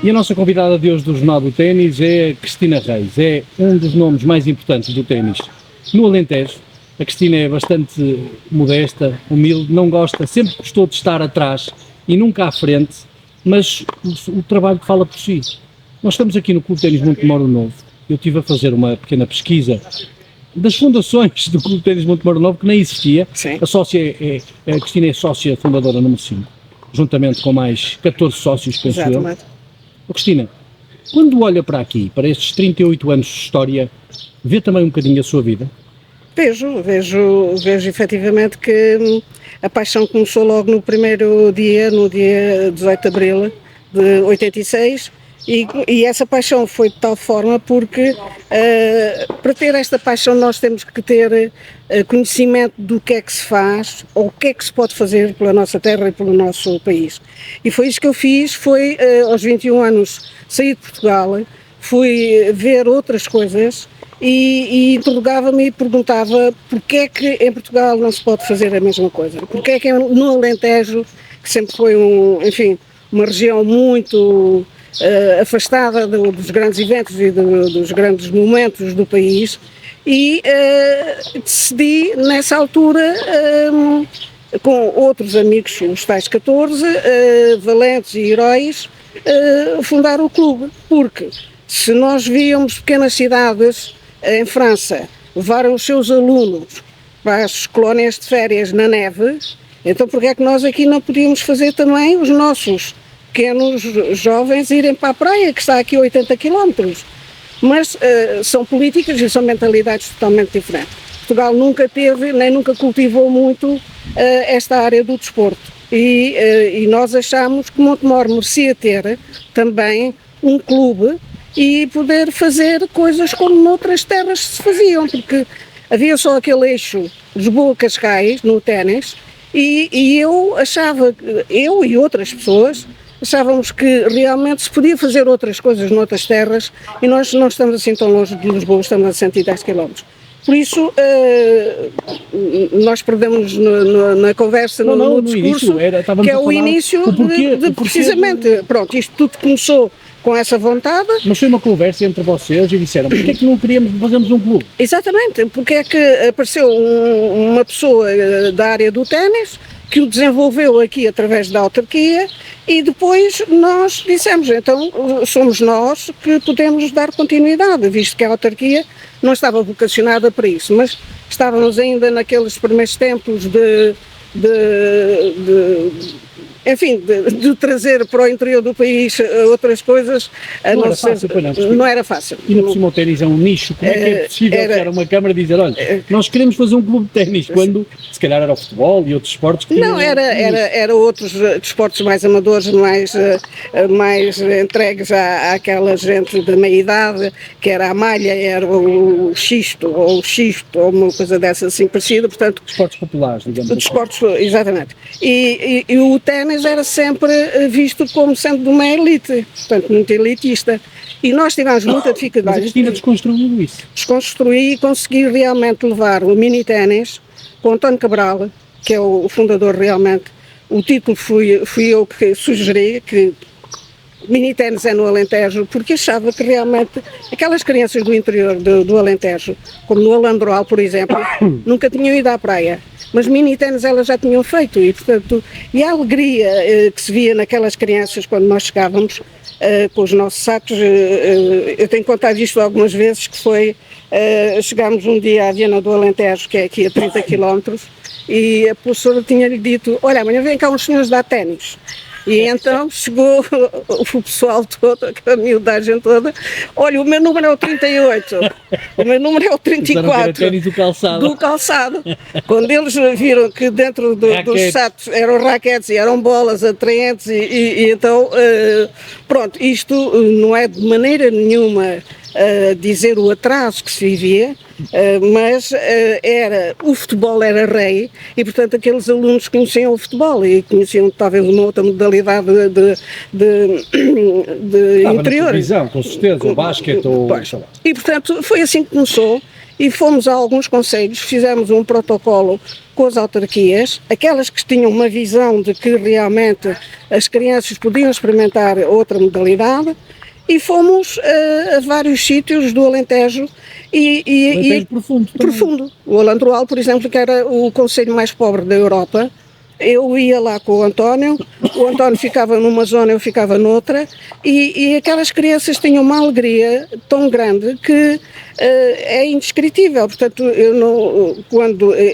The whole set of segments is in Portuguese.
E a nossa convidada de hoje do Jornal do Ténis é a Cristina Reis, é um dos nomes mais importantes do ténis no Alentejo. A Cristina é bastante modesta, humilde, não gosta, sempre gostou de estar atrás e nunca à frente, mas o trabalho fala por si. Nós estamos aqui no Clube de Ténis Montemoro Novo. Eu estive a fazer uma pequena pesquisa das fundações do Clube de Ténis Montemoro Novo, que nem existia. Sim. A Cristina é sócia fundadora número 5, juntamente com mais 14 sócios, penso eu. Exatamente. Cristina, quando olha para aqui, para estes 38 anos de história, vê também um bocadinho a sua vida? Vejo efetivamente que a paixão começou logo no primeiro dia, no dia 18 de abril de 86, e essa paixão foi de tal forma porque para ter esta paixão nós temos que ter conhecimento do que é que se faz ou o que é que se pode fazer pela nossa terra e pelo nosso país. E foi isso que eu fiz, foi aos 21 anos sair de Portugal, fui ver outras coisas e interrogava-me e perguntava porque é que em Portugal não se pode fazer a mesma coisa, porque é que no Alentejo, que sempre foi uma região muito afastada dos grandes eventos e dos grandes momentos do país, e decidi nessa altura, com outros amigos, os tais 14, valentes e heróis, fundar o clube, porque se nós víamos pequenas cidades em França levaram os seus alunos para as colónias de férias na neve, então porque é que nós aqui não podíamos fazer também os nossos pequenos jovens irem para a praia, que está aqui a 80 km? Mas são políticas e são mentalidades totalmente diferentes. Portugal nunca teve, nem nunca cultivou muito esta área do desporto. E nós achamos que Montemor merecia ter também um clube e poder fazer coisas como noutras terras se faziam, porque havia só aquele eixo Lisboa-Cascais no ténis, e eu achava, eu e outras pessoas, achávamos que realmente se podia fazer outras coisas noutras terras, e nós não estamos assim tão longe de Lisboa, estamos a 110 km. Por isso, nós perdemos na conversa, no discurso, que é o início precisamente, pronto, isto tudo começou com essa vontade. Mas foi uma conversa entre vocês e disseram, porque é que não queríamos fazermos um clube? Exatamente, porque é que apareceu uma pessoa da área do ténis, que o desenvolveu aqui através da autarquia, e depois nós dissemos, então somos nós que podemos dar continuidade, visto que a autarquia não estava vocacionada para isso, mas estávamos ainda naqueles primeiros tempos de trazer para o interior do país outras coisas. Não era fácil. E no cima o ténis é um nicho, como é que é possível chegar a uma câmara e dizer, olha, nós queremos fazer um clube de ténis, quando se calhar era o futebol e outros esportes? Não, era outros desportos mais amadores, mais entregues àquela gente da meia-idade, que era a malha, era o xisto, ou uma coisa dessa assim parecida, portanto... Desportos populares, digamos assim. Desportos, exatamente. E o ténis era sempre visto como sendo de uma elite, portanto muito elitista, e nós tivemos muita dificuldade. Mas a Cristina desconstruiu isso. Desconstruí e consegui realmente levar o mini-ténis com o António Cabral, que é o fundador realmente. O título fui eu que sugeri, que mini-ténis é no Alentejo, porque achava que realmente aquelas crianças do interior do Alentejo, como no Alandroal, por exemplo, nunca tinham ido à praia. Mas mini-ténis elas já tinham feito, e portanto, e a alegria que se via naquelas crianças quando nós chegávamos com os nossos sacos, eu tenho contado isto algumas vezes, que foi, chegámos um dia à Viana do Alentejo, que é aqui a 30 km, e a professora tinha-lhe dito, olha, amanhã vem cá uns senhores dar ténis. E então chegou o pessoal todo, a miudagem toda, olha, o meu número é o 38, o meu número é o 34, do calçado. Quando eles viram que dentro dos sacos eram raquetes e eram bolas atraentes, e então, pronto, isto não é de maneira nenhuma dizer o atraso que se vivia, mas o futebol era rei, e portanto aqueles alunos conheciam o futebol e conheciam talvez uma outra modalidade de interior. Na televisão, com certeza, o basquete ou... E portanto foi assim que começou, e fomos a alguns concelhos, fizemos um protocolo com as autarquias, aquelas que tinham uma visão de que realmente as crianças podiam experimentar outra modalidade, e fomos a vários sítios do Alentejo Alentejo profundo também. profundo. O Alandroal, por exemplo, que era o concelho mais pobre da Europa, eu ia lá com o António ficava numa zona, eu ficava noutra, e aquelas crianças tinham uma alegria tão grande que é indescritível. Portanto, eu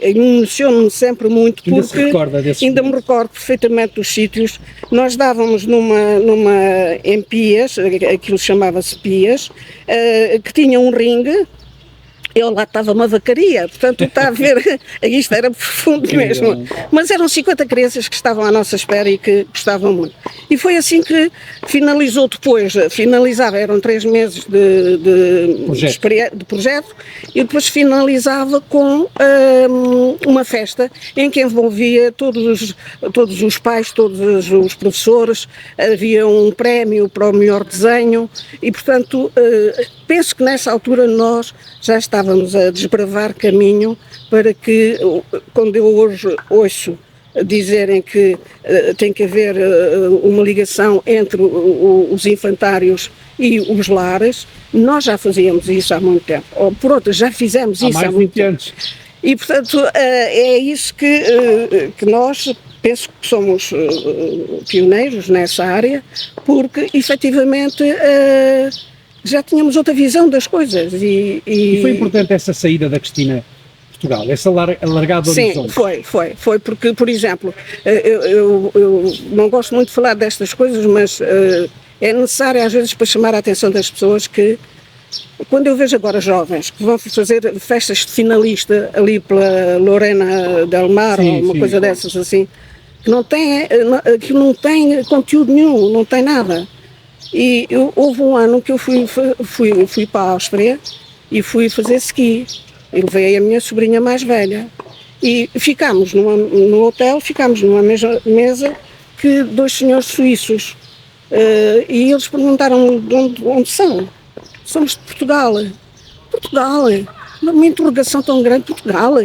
emociono-me sempre muito, Ainda se recorda desses ainda me recordo perfeitamente dos sítios. Nós dávamos em Pias, aquilo chamava-se Pias, que tinha um ringue. Eu lá estava uma vacaria, portanto está a ver, isto era profundo mesmo. Mas eram 50 crianças que estavam à nossa espera e que gostavam muito. E foi assim que finalizou depois, eram 3 meses de projeto, e depois finalizava com uma festa em que envolvia todos os pais, todos os professores, havia um prémio para o melhor desenho e, portanto, penso que nessa altura nós já estávamos a desbravar caminho para que, quando eu hoje ouço dizerem que tem que haver uma ligação entre os infantários e os lares, nós já fazíamos isso há muito tempo. Ou, por outras, já fizemos isso há muito tempo. E, portanto, é isso que nós, penso que somos pioneiros nessa área, porque, efetivamente, já tínhamos outra visão das coisas. E foi importante essa saída da Cristina Portugal, essa alargada horizonte? Sim, foi porque, por exemplo, eu não gosto muito de falar destas coisas, mas é necessário às vezes para chamar a atenção das pessoas que, quando eu vejo agora jovens que vão fazer festas de finalista ali pela Lorena del Mar, ou uma coisa dessas assim, que não tem conteúdo nenhum, não tem nada. E houve um ano que eu fui para a Áustria e fui fazer ski. Eu levei a minha sobrinha mais velha e ficámos no hotel, ficámos numa mesa que 2 senhores suíços, e eles perguntaram de onde são. Somos de Portugal. Portugal? Uma interrogação tão grande, Portugal?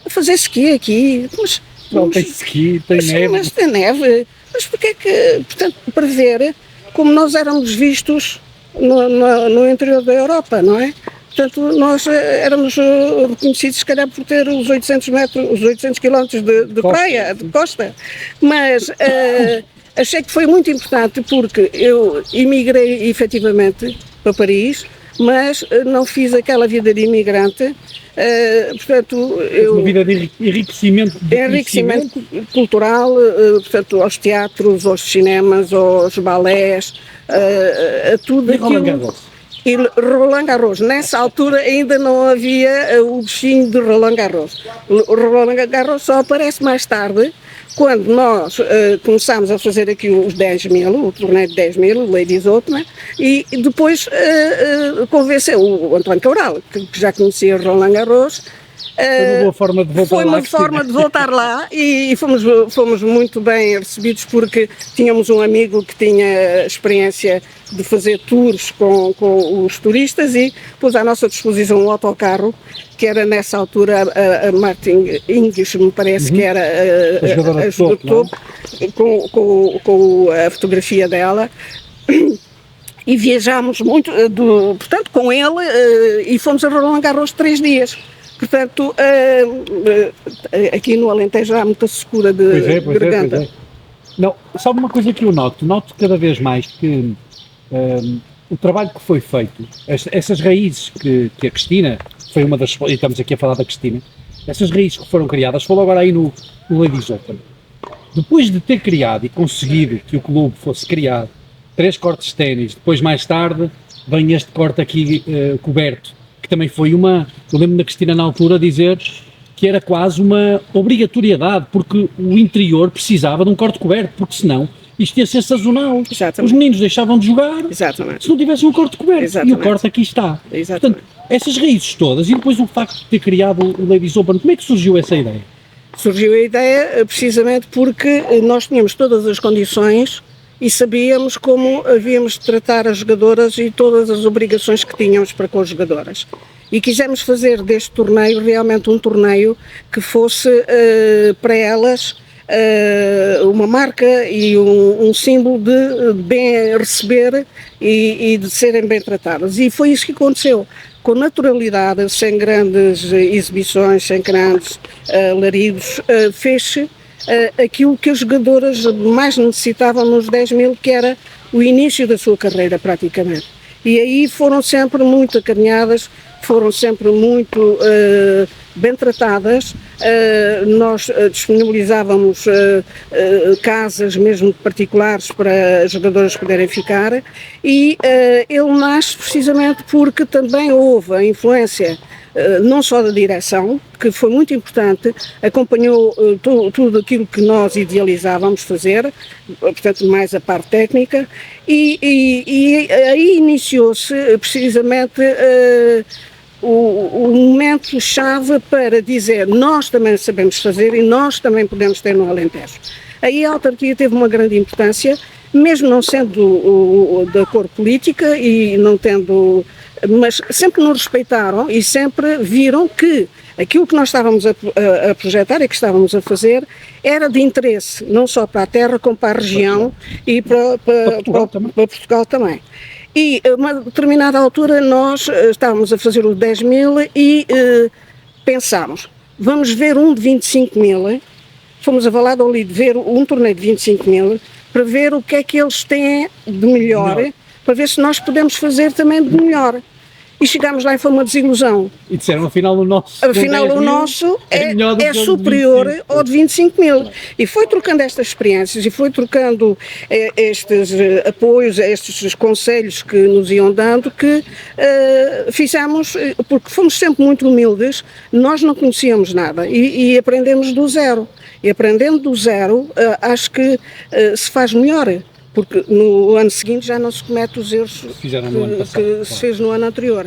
A fazer ski aqui? Mas, não tem ski, tem neve. Mas tem neve. Mas porquê que, portanto, para ver como nós éramos vistos no interior da Europa, não é? Portanto, nós éramos reconhecidos, se calhar, por ter os 800 quilómetros de praia, de costa, mas achei que foi muito importante porque eu emigrei efetivamente para Paris, mas não fiz aquela vida de imigrante, portanto... Uma vida de enriquecimento cultural, portanto, aos teatros, aos cinemas, aos balés, a tudo aquilo... E Roland Garros, nessa altura ainda não havia o bichinho de Roland Garros. O Roland Garros só aparece mais tarde, quando nós começámos a fazer aqui os 10.000, o torneio de 10.000, o Ladies Open, e depois convenceu o António Cabral, que já conhecia Roland Garros. Foi uma boa forma de voltar lá. Foi uma forma de voltar lá e fomos muito bem recebidos porque tínhamos um amigo que tinha experiência de fazer tours com os turistas e pôs à nossa disposição um autocarro, que era nessa altura a Martin Hingis, me parece que era a jogadora de topo, com a fotografia dela. E viajámos muito, portanto, com ele e fomos a Roland Garros 3 dias. Portanto, aqui no Alentejo há muita secura de garganta. Pois é. Não, sabe uma coisa que eu noto cada vez mais que o trabalho que foi feito, essas raízes que a Cristina, foi uma das, e estamos aqui a falar da Cristina, essas raízes que foram criadas, falou agora aí no Ladies Open, depois de ter criado e conseguido que o clube fosse criado, 3 cortes de ténis, depois mais tarde vem este corte aqui coberto, que também foi eu lembro da Cristina na altura dizer que era quase uma obrigatoriedade, porque o interior precisava de um corte coberto, porque senão isto ia ser sazonal. Exatamente. Os meninos deixavam de jogar. Exatamente. Se não tivessem um corte coberto. Exatamente. E o corte aqui está. Exatamente. Portanto, essas raízes todas e depois o facto de ter criado o Ladies Open, como é que surgiu essa ideia? Surgiu a ideia precisamente porque nós tínhamos todas as condições e sabíamos como havíamos de tratar as jogadoras e todas as obrigações que tínhamos para com as jogadoras. E quisemos fazer deste torneio realmente um torneio que fosse para elas uma marca e um símbolo de bem receber e de serem bem tratadas. E foi isso que aconteceu, com naturalidade, sem grandes exibições, sem grandes alaridos, fez-se aquilo que as jogadoras mais necessitavam nos 10.000, que era o início da sua carreira praticamente. E aí foram sempre muito acarinhadas, foram sempre muito bem tratadas. Nós disponibilizávamos casas mesmo particulares para as jogadoras poderem ficar, e ele nasce precisamente porque também houve a influência não só da direção, que foi muito importante, acompanhou tudo aquilo que nós idealizávamos fazer, portanto mais a parte técnica, e aí iniciou-se precisamente o momento-chave para dizer: nós também sabemos fazer e nós também podemos ter no Alentejo. Aí a autarquia teve uma grande importância, mesmo não sendo da cor política e não tendo, mas sempre nos respeitaram e sempre viram que aquilo que nós estávamos a projetar e que estávamos a fazer era de interesse, não só para a terra, como para a região e para Portugal também. E a uma determinada altura nós estávamos a fazer o 10.000 e pensámos, vamos ver um de 25.000, fomos a Valladolid ver um torneio de 25.000 para ver o que é que eles têm de melhor, para ver se nós podemos fazer também de melhor. E chegámos lá e foi uma desilusão. E disseram, afinal o nosso é superior ao de 25.000. E foi trocando estas experiências e foi trocando estes apoios, estes conselhos que nos iam dando, que fizemos, porque fomos sempre muito humildes, nós não conhecíamos nada e aprendemos do zero. E aprendendo do zero, acho que se faz melhor. Porque no ano seguinte já não se comete os erros que se fez no ano anterior.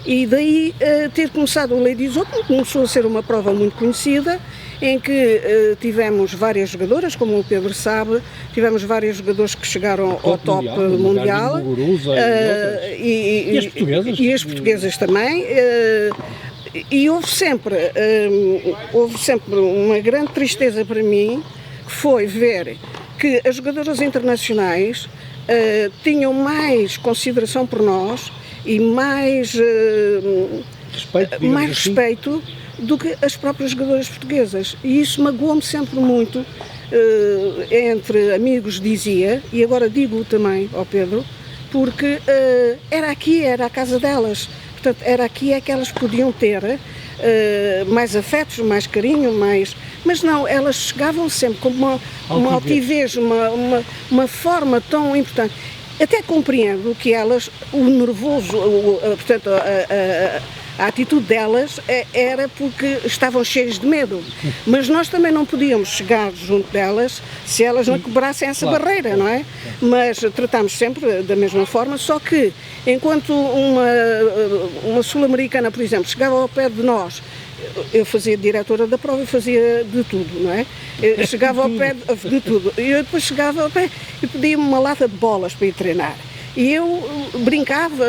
E daí ter começado o Ladies Open, começou a ser uma prova muito conhecida, em que tivemos várias jogadoras, como o Pedro sabe, tivemos vários jogadores que chegaram ao top mundial. E as portuguesas também. E houve sempre uma grande tristeza para mim, que foi ver que as jogadoras internacionais tinham mais consideração por nós e mais respeito do que as próprias jogadoras portuguesas. E isso magoou-me sempre muito. Entre amigos dizia, e agora digo também ao Pedro, porque era a casa delas. Portanto, era aqui é que elas podiam ter mais afetos, mais carinho, mas não, elas chegavam sempre com uma altivez, uma forma tão importante. Até compreendo que elas, o nervoso, portanto, a atitude delas era porque estavam cheias de medo, mas nós também não podíamos chegar junto delas se elas não quebrassem essa barreira, não é? Mas tratámos sempre da mesma forma, só que enquanto uma sul-americana, por exemplo, chegava ao pé de nós, eu fazia diretora da prova e fazia de tudo, não é? Eu chegava ao pé de tudo, e eu depois chegava ao pé e pedia-me uma lata de bolas para ir treinar. E eu brincava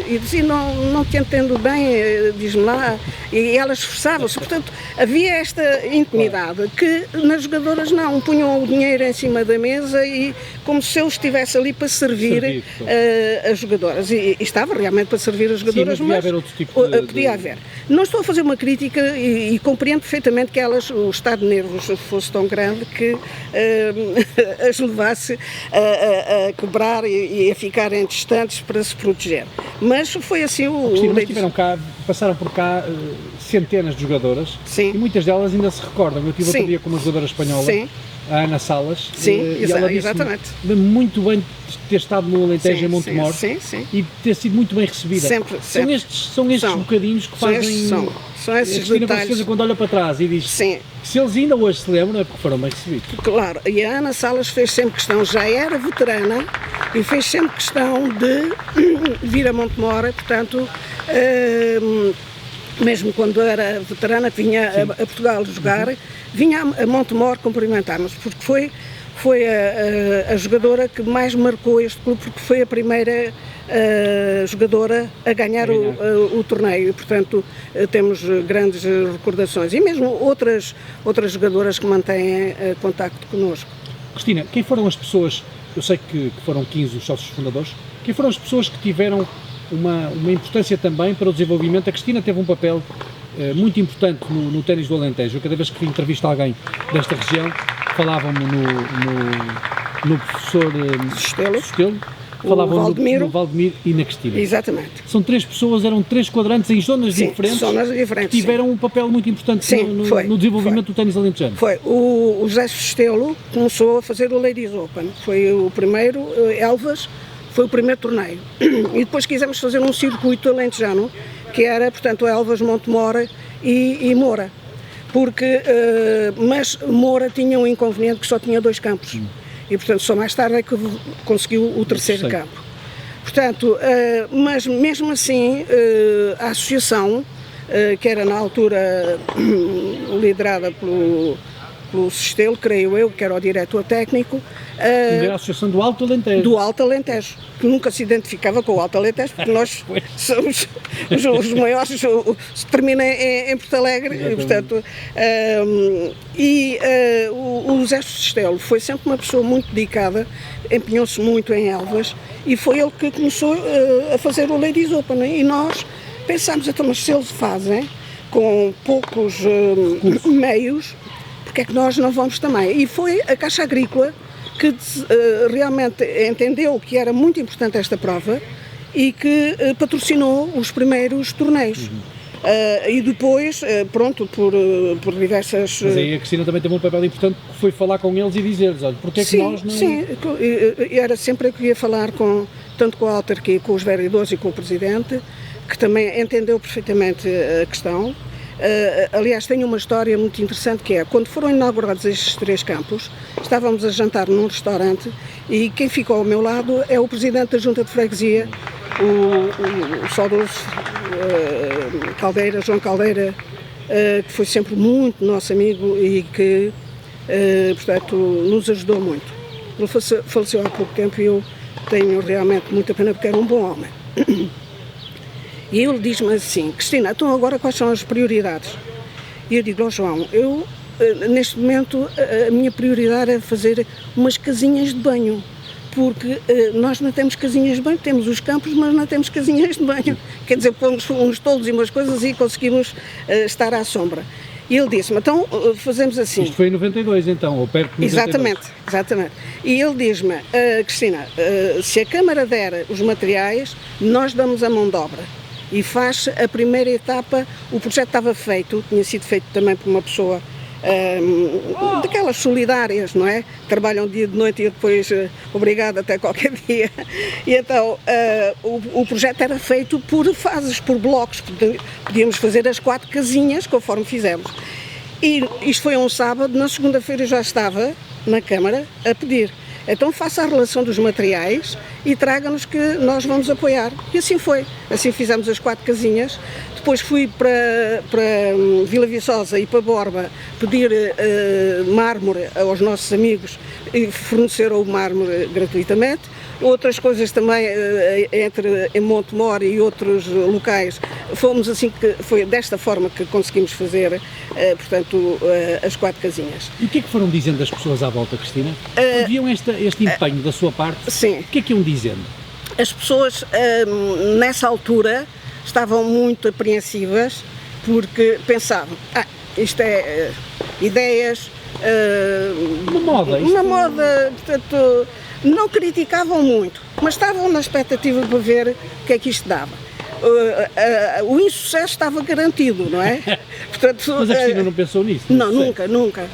e dizia, não te entendo bem, diz-me lá, e elas esforçavam-se. Portanto, havia esta intimidade que nas jogadoras não, punham o dinheiro em cima da mesa e como se eu estivesse ali para servir as jogadoras. E estava realmente para servir as jogadoras, mas podia haver outro tipo de... Podia haver. Não estou a fazer uma crítica e compreendo perfeitamente que o estado de nervos fosse tão grande que as levasse a quebrar e a ficarem distantes para se proteger. Mas foi assim passaram por cá centenas de jogadoras. Sim. E muitas delas ainda se recordam. Eu estive outro dia com uma jogadora espanhola, sim, a Ana Salas, sim, e ela exatamente. Lembro muito bem de ter estado no Alentejo, em Montemor, e ter sido muito bem recebida. Sempre. São estes bocadinhos que fazem... São esses detalhes. Quando olha para trás e diz, sim, se eles ainda hoje se lembram, é porque foram bem recebidos. Claro, e a Ana Salas fez sempre questão, já era veterana, e fez sempre questão de vir a Montemor, portanto, mesmo quando era veterana, que vinha a Portugal jogar, vinha a Montemor cumprimentar-nos, porque foi foi a jogadora que mais marcou este clube, porque foi a primeira jogadora a ganhar o torneio, e portanto temos grandes recordações, e mesmo outras jogadoras que mantêm contacto connosco. Cristina, quem foram as pessoas, eu sei que foram 15 os sócios fundadores, quem foram as pessoas que tiveram uma importância também para o desenvolvimento? A Cristina teve um papel muito importante no ténis do Alentejo. Cada vez que entrevisto alguém desta região, falavam-me no professor Sostelo, falavam no Valdemiro e na Cristina. Exatamente. São 3 pessoas, eram 3 quadrantes em zonas diferentes, que tiveram um papel muito importante no desenvolvimento do ténis alentejano. Foi. O José Sostelo começou a fazer o Ladies Open. Foi o primeiro, Elvas, foi o primeiro torneio. E depois quisemos fazer um circuito alentejano, que era, portanto, Elvas, Montemor e Moura. Mas Moura tinha um inconveniente que só tinha 2 campos. E, portanto, só mais tarde é que conseguiu o terceiro campo. Portanto, mas mesmo assim, a associação, que era na altura liderada pelo Sostelo, creio eu, que era o diretor técnico. Era a Associação do Alto Alentejo. Do Alto Alentejo, que nunca se identificava com o Alto Alentejo, porque nós somos os maiores, termina em Porto Alegre, e, portanto, o José Sostelo foi sempre uma pessoa muito dedicada, empenhou-se muito em Elvas, e foi ele que começou a fazer o Ladies Open, e nós pensámos, então, mas se eles fazem com poucos meios, porque é que nós não vamos também? E foi a Caixa Agrícola que realmente entendeu que era muito importante esta prova e que patrocinou os primeiros torneios. E depois, pronto, por diversas... Mas aí a Cristina também teve um papel importante, que foi falar com eles e dizer-lhes, olha, porque é que nós não... Sim, era sempre que ia falar tanto com a autarquia, com os vereadores e com o presidente, que também entendeu perfeitamente a questão. Aliás, tenho uma história muito interessante, que é, quando foram inaugurados estes 3 campos, estávamos a jantar num restaurante e quem ficou ao meu lado é o presidente da Junta de Freguesia, o saudoso Caldeira, João Caldeira, que foi sempre muito nosso amigo e que, portanto, nos ajudou muito. Ele faleceu há pouco tempo e eu tenho realmente muita pena, porque era um bom homem. E ele diz-me assim, Cristina, então agora quais são as prioridades? E eu digo, João, neste momento a minha prioridade é fazer umas casinhas de banho, porque nós não temos casinhas de banho, temos os campos, mas não temos casinhas de banho. Quer dizer, pomos uns toldos e umas coisas e conseguimos estar à sombra. E ele disse-me, então fazemos assim. Isto foi em 92 então, ou perto de 92. Exatamente. E ele diz-me, Cristina, se a Câmara der os materiais, nós damos a mão de obra. E faz a primeira etapa, o projeto estava feito, tinha sido feito também por uma pessoa daquelas solidárias, não é? Trabalham dia de noite e depois obrigado até qualquer dia. E então o projeto era feito por fases, por blocos, podíamos fazer as 4 casinhas conforme fizemos. E isto foi um sábado, na segunda-feira eu já estava na Câmara a pedir. Então faça a relação dos materiais e traga-nos que nós vamos apoiar. E assim foi. Assim fizemos as 4 casinhas. Depois fui para Vila Viçosa e para Borba pedir mármore aos nossos amigos e forneceram o mármore gratuitamente. Outras coisas também em Montemor e outros locais, fomos assim, foi desta forma que conseguimos fazer, portanto, as 4 casinhas. E o que é que foram dizendo as pessoas à volta, Cristina? Viam este empenho da sua parte? Sim. O que é que iam dizendo? As pessoas, nessa altura, estavam muito apreensivas, porque pensavam, isto é ideias... Uma moda, portanto... Não criticavam muito, mas estavam na expectativa para ver o que é que isto dava. O insucesso estava garantido, não é? Portanto, mas a Cristina não pensou nisso? Não, nunca.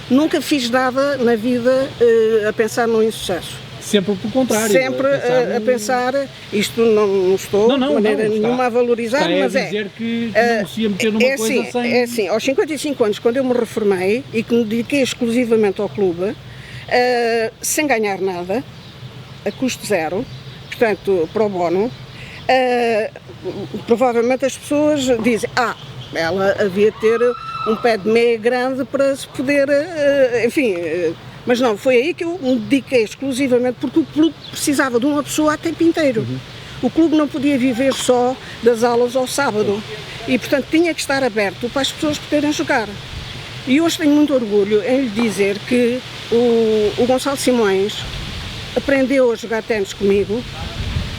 Nunca fiz nada na vida a pensar no insucesso. Sempre pelo contrário. Sempre a pensar, isto não estou de maneira nenhuma a valorizar, mas é dizer que não se ia meter numa coisa sem... É assim, aos 55 anos, quando eu me reformei e que me dediquei exclusivamente ao clube, sem ganhar nada, a custo zero, portanto, pro bono, provavelmente as pessoas dizem, ela havia de ter um pé de meia grande para se poder, enfim, Mas não, foi aí que eu me dediquei exclusivamente, porque o clube precisava de uma pessoa a tempo inteiro. O clube não podia viver só das aulas ao sábado e, portanto, tinha que estar aberto para as pessoas poderem jogar. E hoje tenho muito orgulho em lhe dizer que o Gonçalo Simões aprendeu a jogar ténis comigo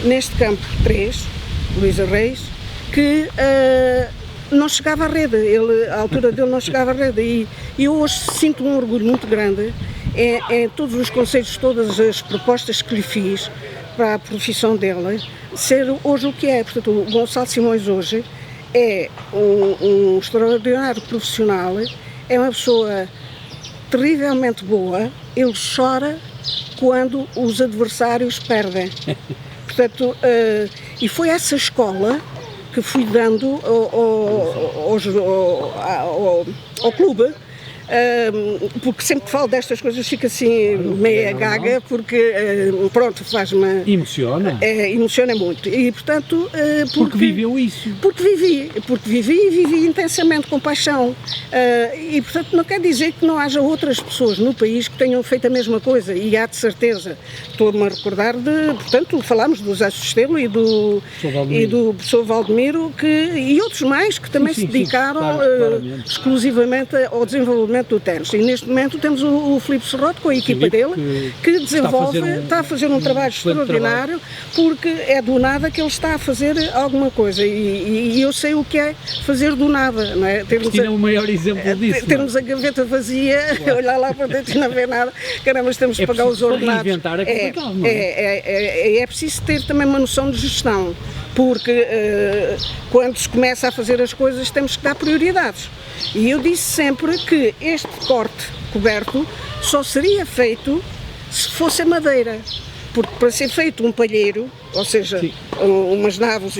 neste campo 3, Luísa Reis, que não chegava à rede, a altura dele não chegava à rede, e eu hoje sinto um orgulho muito grande em todos os conselhos, todas as propostas que lhe fiz para a profissão dele, ser hoje o que é. Portanto, o Gonçalo Simões hoje é um extraordinário profissional, é uma pessoa terrivelmente boa, ele chora quando os adversários perdem. Portanto, e foi essa escola que fui dando ao clube, porque sempre que falo destas coisas fico assim meia gaga, porque pronto, faz-me... Emociona? Emociona muito, e portanto... Porque viveu isso? Porque vivi e vivi intensamente, com paixão, e portanto não quer dizer que não haja outras pessoas no país que tenham feito a mesma coisa, e há de certeza. Estou-me a recordar portanto, falámos do Zé Sustelo e do professor Valdemiro, e outros mais que também se dedicaram exclusivamente ao desenvolvimento do ténis. E neste momento temos o Filipe Serrote com a equipa dele, que desenvolve, está a fazer um trabalho extraordinário, porque é do nada que ele está a fazer alguma coisa, e eu sei o que é fazer do nada, não é? Cristina é o maior exemplo disso. Termos a gaveta vazia, olhar lá para dentro e não ver nada, caramba, temos de pagar os ordenados. Reinventar é complicado, não é? É preciso ter também uma noção de gestão, porque quando se começa a fazer as coisas temos que dar prioridades. E eu disse sempre que este corte coberto só seria feito se fosse a madeira, porque para ser feito um palheiro, ou seja, umas naves,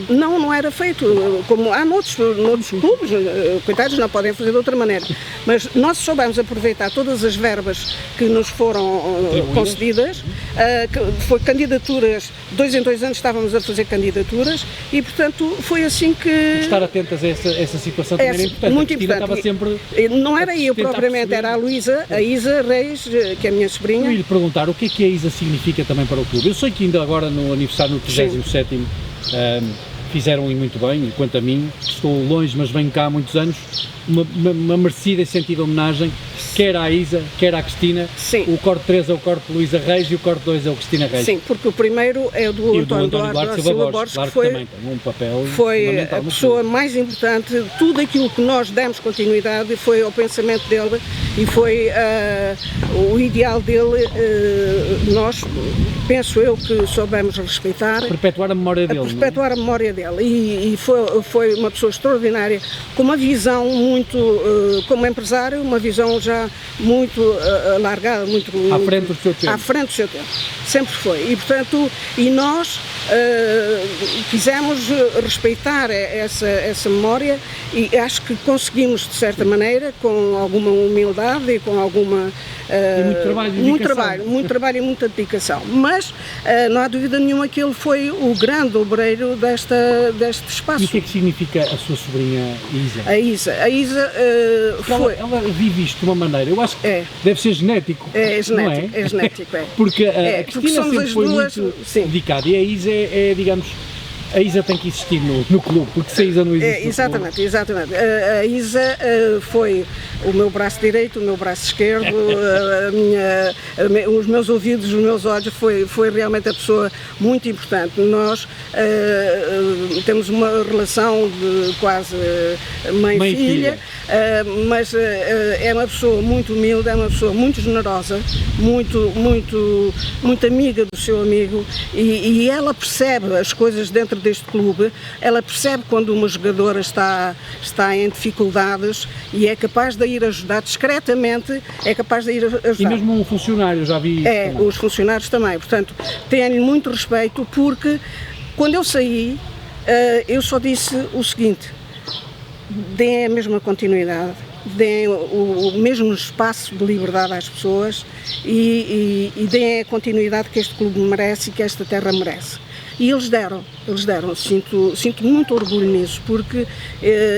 não era feito, como há noutros clubes, coitados, não podem fazer de outra maneira, mas nós soubemos aproveitar todas as verbas que nos foram concedidas, foi candidaturas, 2 em 2 anos estávamos a fazer candidaturas, e portanto foi assim que... Estar atentas a essa situação também era importante. Muito importante. Estava sempre não era eu propriamente, era a Isa Reis, que é a minha sobrinha. Eu ia lhe perguntar o que é que a Isa significa também para o clube. Eu sei que ainda agora no aniversário, no 37º, fizeram-lhe muito bem, e quanto a mim, estou longe, mas venho cá há muitos anos, uma merecida e sentida homenagem, quer à Isa, quer à Cristina. Sim. O corte 3 é o corte de Luísa Reis e o corte 2 é o Cristina Reis. Sim, porque o primeiro é o do António Duarte Silva Borges, claro, que foi, também tem um papel foi a pessoa mais importante. Tudo aquilo que nós demos continuidade foi ao pensamento dele e foi o ideal dele. Nós, penso eu, que soubemos respeitar. Perpetuar a memória dele. Perpetuar a memória dele. E foi uma pessoa extraordinária, com uma visão muito, como empresário, uma visão já muito alargada, muito à frente do seu tempo. À frente do seu tempo. Sempre foi. E, portanto, nós quisemos respeitar essa memória, e acho que conseguimos, de certa maneira, com alguma humildade e com alguma... muito trabalho e muita dedicação, mas não há dúvida nenhuma que ele foi o grande obreiro deste espaço. E o que é que significa a sua sobrinha Isa? A Isa foi... Ela vive isto de uma maneira, eu acho que deve ser genético. É genético, não é? É genético, é. Porque a Cristina sempre foi muito dedicada, e a Isa digamos, a Isa tem que existir no clube, porque se a Isa não existe exatamente. A Isa foi o meu braço direito, o meu braço esquerdo, os meus ouvidos, os meus olhos, foi realmente a pessoa muito importante. Nós temos uma relação de quase mãe-filha, mas é uma pessoa muito humilde, é uma pessoa muito generosa, muito amiga do seu amigo, e ela percebe as coisas dentro deste clube, ela percebe quando uma jogadora está em dificuldades e é capaz de ir ajudar discretamente, é capaz de ir ajudar. E mesmo um funcionário, já vi isso. Os funcionários também, portanto, tenho muito respeito, porque quando eu saí, eu só disse o seguinte: deem a mesma continuidade, deem o mesmo espaço de liberdade às pessoas e deem a continuidade que este clube merece e que esta terra merece. E eles deram, sinto muito orgulho nisso, porque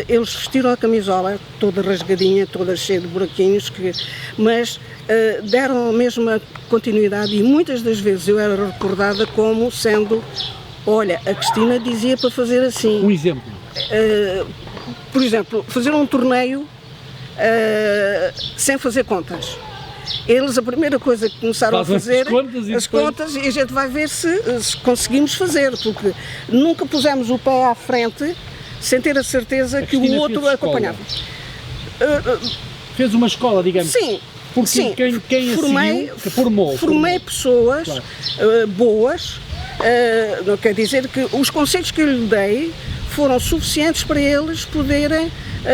eles vestiram a camisola toda rasgadinha, toda cheia de buraquinhos, mas deram a mesma continuidade e muitas das vezes eu era recordada como sendo, olha, a Cristina dizia para fazer assim. Um exemplo. Por exemplo, fazer um torneio sem fazer contas. Eles, a primeira coisa que começaram a fazer, as contas, e a gente vai ver se conseguimos fazer, porque nunca pusemos o pé à frente sem ter a certeza que o outro acompanhava. Fez uma escola, digamos. Sim. Porque sim, quem formei pessoas boas, não quer dizer que os conselhos que eu lhe dei foram suficientes para eles poderem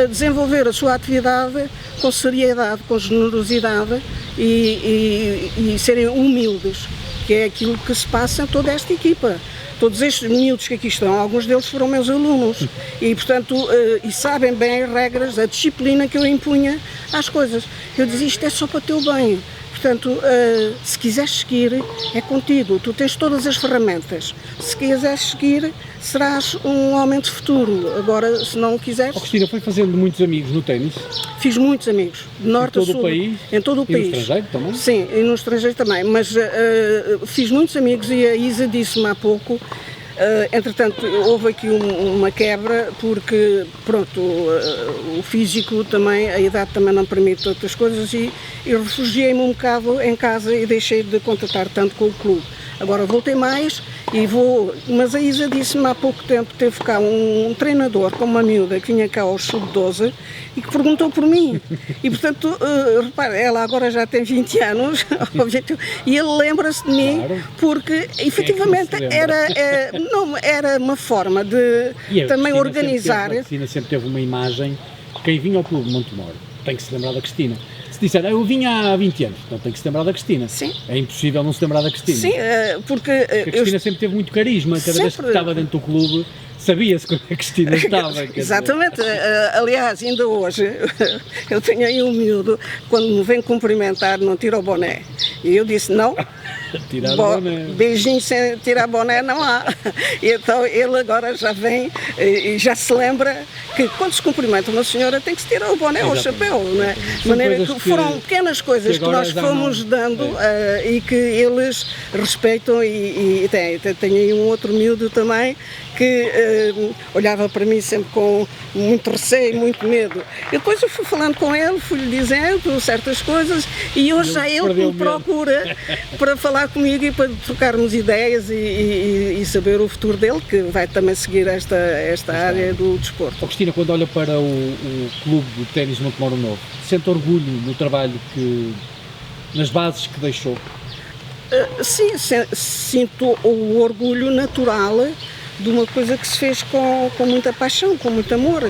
desenvolver a sua atividade com seriedade, com generosidade e serem humildes, que é aquilo que se passa em toda esta equipa. Todos estes miúdos que aqui estão, alguns deles foram meus alunos e, portanto, e sabem bem as regras, a disciplina que eu impunha às coisas. Eu dizia, isto é só para o teu bem. Portanto, se quiseres seguir, é contigo. Tu tens todas as ferramentas. Se quiseres seguir, serás um homem de futuro. Agora, se não quiseres... Cristina, foi fazendo muitos amigos no ténis? Fiz muitos amigos, de norte a sul. Em todo o país? Em todo o país. E no estrangeiro também? Sim, e no estrangeiro também. Mas fiz muitos amigos e a Isa disse-me há pouco. Entretanto, houve aqui uma quebra porque, pronto, o físico também, a idade também não permite outras coisas e eu refugiei-me um bocado em casa e deixei de contatar tanto com o clube. Agora voltei mais e vou, mas a Isa disse-me há pouco tempo, teve cá um treinador com uma miúda que vinha cá aos sub-12 e que perguntou por mim. E portanto, repara, ela agora já tem 20 anos e ele lembra-se de mim, claro, porque efetivamente era uma forma de também organizar. A Cristina sempre teve uma imagem, quem vinha ao Clube de Montemor tem que se lembrar da Cristina. Se disser, eu vinha há 20 anos, então tem que se lembrar da Cristina. Sim. É impossível não se lembrar da Cristina. Sim, porque a Cristina sempre teve muito carisma, cada vez que estava dentro do clube, sabia-se como a Cristina estava. Exatamente, aliás, ainda hoje, eu tenho aí um miúdo, quando me vem cumprimentar, não tira o boné. E eu disse, não, beijinho sem tirar boné não há. E então ele agora já vem e já se lembra que quando se cumprimenta uma senhora tem que se tirar o boné ou o chapéu, não é? De maneira que foram pequenas coisas que nós fomos dando e que eles respeitam e tem aí um outro miúdo também que olhava para mim sempre com muito receio, muito medo. E depois eu fui falando com ele, fui-lhe dizendo certas coisas e hoje já ele me procura para falar comigo e para trocarmos ideias e saber o futuro dele, que vai também seguir esta área do desporto. Cristina, quando olha para o clube de ténis Montemor o Novo, sente orgulho no trabalho nas bases que deixou? Sim, sinto o orgulho natural de uma coisa que se fez com muita paixão, com muito amor,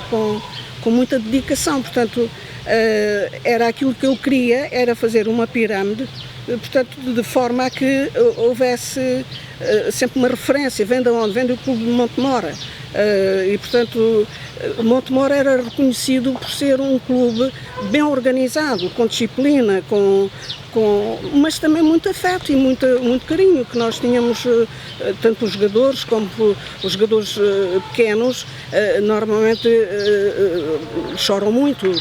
com muita dedicação. Portanto, era aquilo que eu queria, era fazer uma pirâmide, portanto, de forma a que houvesse sempre uma referência. Vem de onde? Vem do Clube de Montemor. E, portanto, Montemor era reconhecido por ser um clube bem organizado, com disciplina, mas também muito afeto e muito carinho, que nós tínhamos, tanto os jogadores como os jogadores pequenos, normalmente choram muito.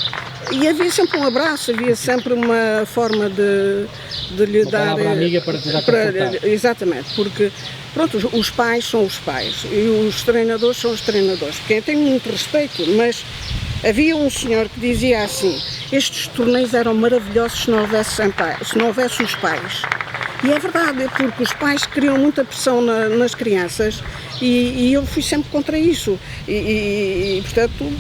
E havia sempre um abraço, havia sempre uma forma de lhe dar... Uma palavra amiga para te dar confortável. Exatamente, porque pronto, os pais são os pais e os treinadores são os treinadores, quem tem muito respeito, mas havia um senhor que dizia assim, estes torneios eram maravilhosos se não houvesse os pais. E é verdade, porque os pais criam muita pressão nas crianças e eu fui sempre contra isso. E portanto,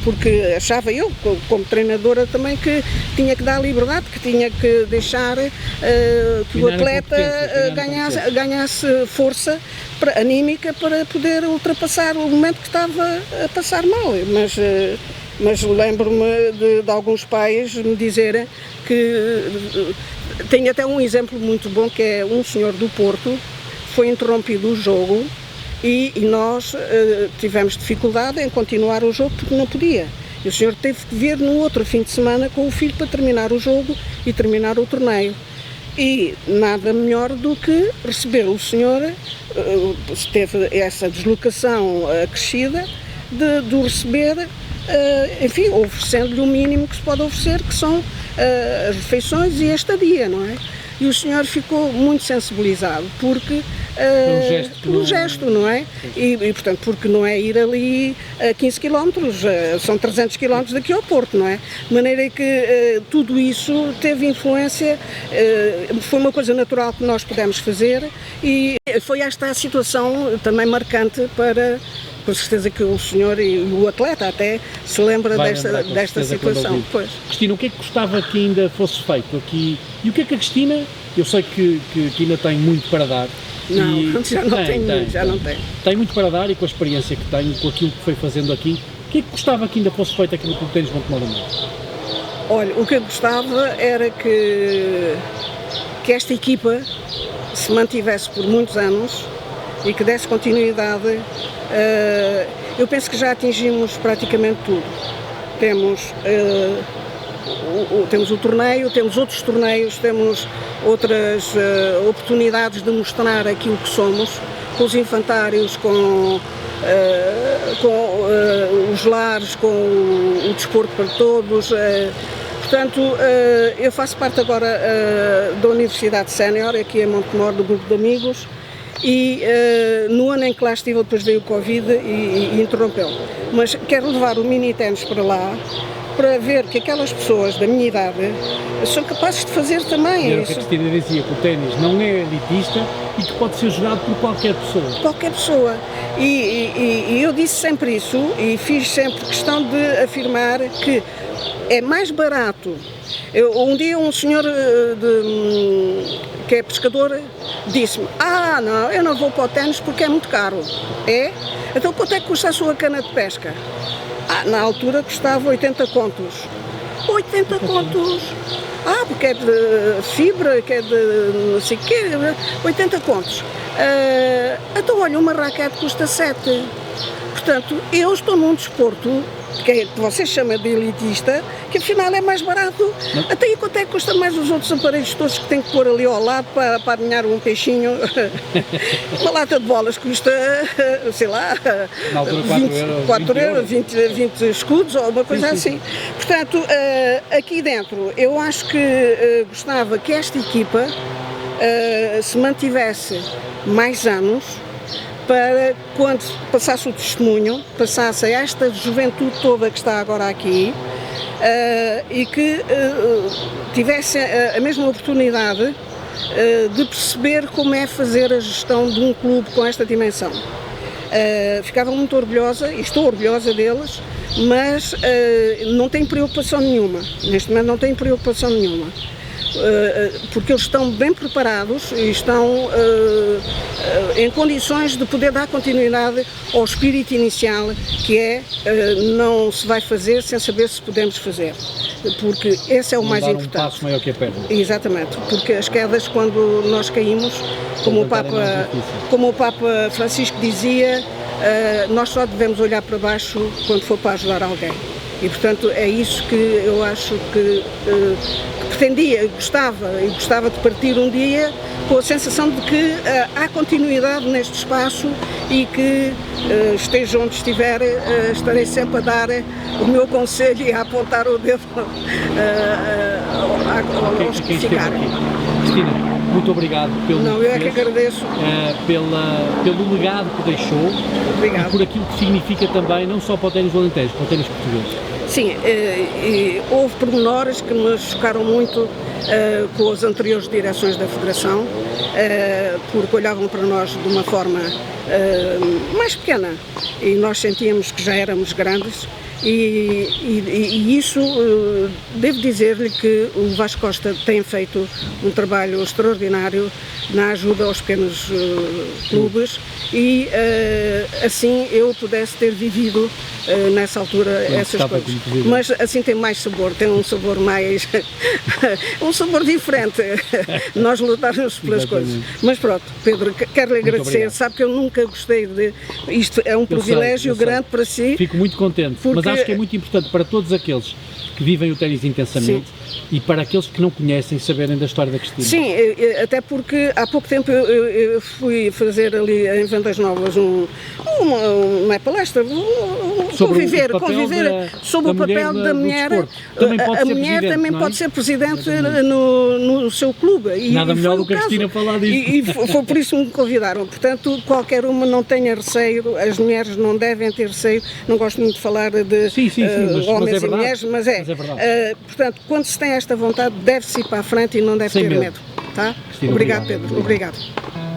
porque achava eu, como treinadora também, que tinha que dar liberdade, que tinha que deixar que o atleta ganhasse força anímica para poder ultrapassar o momento que estava a passar mal. Mas lembro-me de alguns pais me dizerem que... Tenho até um exemplo muito bom, que é um senhor do Porto, foi interrompido o jogo e nós tivemos dificuldade em continuar o jogo porque não podia. E o senhor teve que vir no outro fim de semana com o filho para terminar o jogo e terminar o torneio. E nada melhor do que receber o senhor, teve essa deslocação acrescida, de o receber, enfim, oferecendo-lhe o mínimo que se pode oferecer, que são as refeições e a estadia, não é? E o senhor ficou muito sensibilizado, porque pelo gesto, não é? E, portanto, porque não é ir ali a 15 km, são 300 km daqui ao Porto, não é? De maneira que tudo isso teve influência, foi uma coisa natural que nós pudemos fazer, e foi esta a situação também marcante para... Com certeza que o senhor e o atleta até se lembra desta situação. Pois. Cristina, o que é que gostava que ainda fosse feito aqui? E o que é que a Cristina, eu sei que ainda tem muito para dar. Não, já não tem. Tem muito para dar, e com a experiência que tem, com aquilo que foi fazendo aqui, o que é que gostava que ainda fosse feito aqui no Clube de Ténis Montemor? Olha, o que eu gostava era que esta equipa se mantivesse por muitos anos e que desse continuidade. Eu penso que já atingimos praticamente tudo. Temos o torneio, temos outros torneios, temos outras oportunidades de mostrar aquilo que somos, com os infantários, com os lares, com o desporto para todos. Portanto, eu faço parte agora da Universidade Sénior, aqui em Montemor, do grupo de amigos, e no ano em que lá estive, depois veio o Covid e interrompeu. Mas quero levar o mini ténis para lá, para ver que aquelas pessoas da minha idade são capazes de fazer também. Era o que a Cristina dizia, que o ténis não é elitista e que pode ser jogado por qualquer pessoa. Qualquer pessoa. E eu disse sempre isso, e fiz sempre questão de afirmar que é mais barato. Um dia um senhor que é pescador disse-me: não, eu não vou para o ténis porque é muito caro. É? Então quanto é que custa a sua cana de pesca? Na altura custava 80 contos. 80 contos? Porque é de fibra, que é de não sei o quê, 80 contos. Então olha, uma raquete custa 7. Portanto, eu estou num desporto que vocês chamam de elitista, que afinal é mais barato. Até aí quanto é que custa mais os outros aparelhos todos que tem que pôr ali ao lado para alinhar um peixinho? Uma lata de bolas custa, sei lá, 4 euros, 20 escudos ou uma coisa assim. Portanto, aqui dentro eu acho que gostava que esta equipa se mantivesse mais anos, para quando passasse o testemunho, passasse a esta juventude toda que está agora aqui, e que tivesse a mesma oportunidade de perceber como é fazer a gestão de um clube com esta dimensão. Ficava muito orgulhosa, e estou orgulhosa deles, mas não tenho preocupação nenhuma, neste momento não tenho preocupação nenhuma. Porque eles estão bem preparados e estão em condições de poder dar continuidade ao espírito inicial, que é não se vai fazer sem saber se podemos fazer, porque esse é o mais importante. Um passo maior que a perna. Exatamente, porque as quedas, quando nós caímos, como o Papa Francisco dizia, nós só devemos olhar para baixo quando for para ajudar alguém. E, portanto, é isso que eu acho que pretendia, gostava de partir um dia com a sensação de que há continuidade neste espaço e que, esteja onde estiver, estarei sempre a dar o meu conselho e a apontar o dedo aos que ficarem. Cristina, muito obrigado pelo eu é que agradeço. Pelo legado que deixou. Obrigado. E por aquilo que significa também, não só para o ténis do Alentejo, para o ténis português. Sim, houve pormenores que me chocaram muito com as anteriores direções da Federação, porque olhavam para nós de uma forma mais pequena e nós sentíamos que já éramos grandes. E isso, devo dizer-lhe que o Vasco Costa tem feito um trabalho extraordinário na ajuda aos pequenos clubes e assim eu pudesse ter vivido nessa altura essas coisas. Mas assim tem mais sabor, tem um sabor mais um sabor diferente, nós lutarmos pelas coisas. Mas pronto, Pedro, quero-lhe agradecer, sabe que eu nunca gostei de... Isto é um privilégio grande para si. Fico muito contente, mas acho que é muito importante para todos aqueles que vivem o ténis intensamente. Sim. e para aqueles que não conhecem saberem da história da Cristina. Sim, até porque há pouco tempo eu fui fazer ali em Vendas Novas não é palestra, Sobre conviver sobre da o papel mulher da no mulher. desporto. Também pode A ser mulher presidente, também não é? pode ser presidente no seu clube. Nada melhor foi do que a o caso. Cristina falar disso. E foi por isso que me convidaram. Portanto, qualquer uma não tenha receio, as mulheres não devem ter receio. Não gosto muito de falar de Sim, mas homens é e verdade. mulheres, mas é. Mas é verdade. Portanto, quando se tem esta vontade, deve-se ir para a frente e não deve Sem ter medo. medo. Tá? Cristina, Obrigado, obrigado. Pedro. Obrigado.